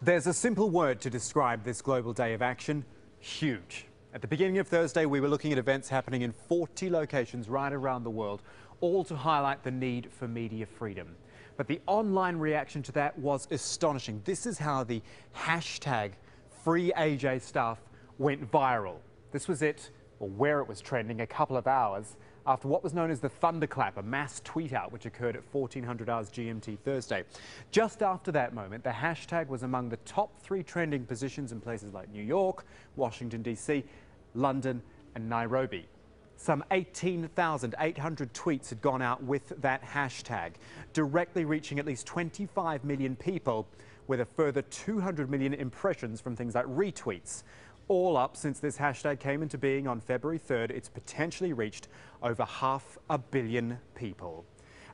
There's a simple word to describe this global day of action: huge. At the beginning of Thursday, we were looking at events happening in 40 locations right around the world, all to highlight the need for media freedom. But the online reaction to that was astonishing. This is how the hashtag #FreeAJ went viral. This was it, or where it was trending, a couple of hours after what was known as the thunderclap, a mass tweet out which occurred at 1400 hours GMT Thursday. Just after that moment, the hashtag was among the top 3 trending positions in places like New York, Washington DC, London and Nairobi. Some 18,800 tweets had gone out with that hashtag, directly reaching at least 25 million people, with a further 200 million impressions from things like retweets. All up, since this hashtag came into being on February 3rd, it's potentially reached over 500 million people.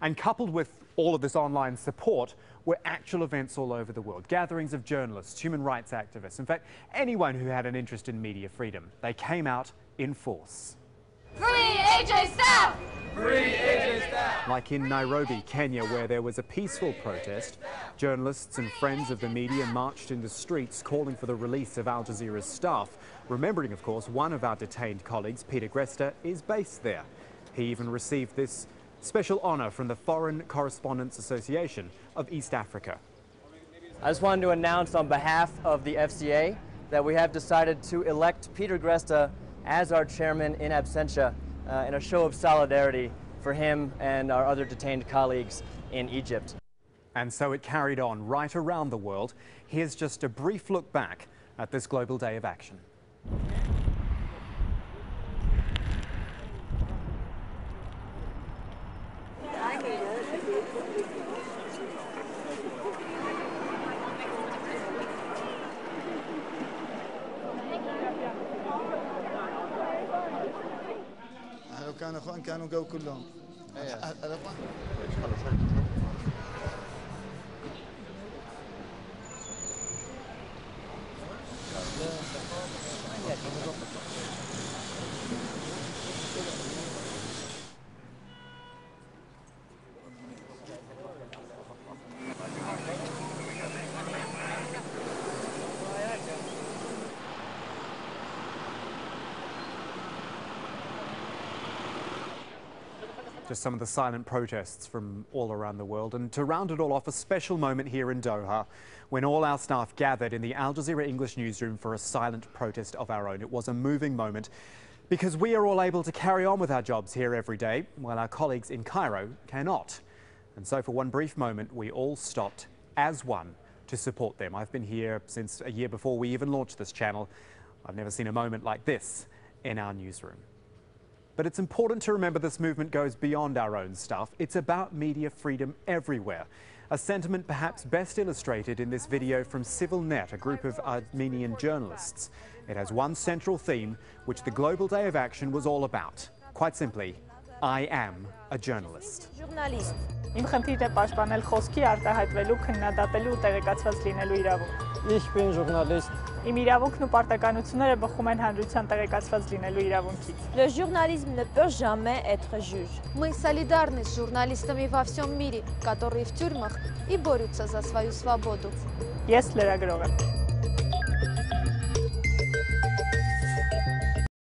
And coupled with all of this online support were actual events all over the world, gatherings of journalists, human rights activists, in fact, anyone who had an interest in media freedom. They came out in force. Free AJ staff! Free AJ staff! Like in Nairobi, Kenya, where there was a peaceful protest, journalists and friends of the media marched in the streets calling for the release of Al Jazeera's staff. Remembering, of course, one of our detained colleagues, Greste, is based there. He even received this special honour from the Foreign Correspondents Association of East Africa. I just wanted to announce on behalf of the FCA that we have decided to elect Greste as our chairman in absentia in a show of solidarity for him and our other detained colleagues in Egypt. And so it carried on right around the world. Here's just a brief look back at this global day of action. كانوا اخوان كانوا جو كلهم Just some of the silent protests from all around the world. And to round it all off, a special moment here in Doha when all our staff gathered in the Al Jazeera English newsroom for a silent protest of our own. It was a moving moment because we are all able to carry on with our jobs here every day while our colleagues in Cairo cannot. And so for one brief moment, we all stopped as one to support them. I've been here since a year before we even launched this channel. I've never seen a moment like this in our newsroom. But it's important to remember this movement goes beyond our own stuff. It's about media freedom everywhere. A sentiment perhaps best illustrated in this video from CivilNet, a group of Armenian journalists. It has one central theme, which the Global Day of Action was all about. Quite simply, I am a journalist. Իմ խնդիրն է պաշտպանել խոսքի, արտահայտվելու, քննադատելու ու տեղեկացված լինելու իրավունք։ Ich bin Journalist. Իմ իրավունքն ու պարտականությունները բխում են հանրության տեղեկացված լինելու իրավունքից։ Le journalisme ne peut jamais être juge. Мы солидарны с журналистами во всем мире, которые в тюрьмах и борются за свою свободу. Ես լրագրող եմ։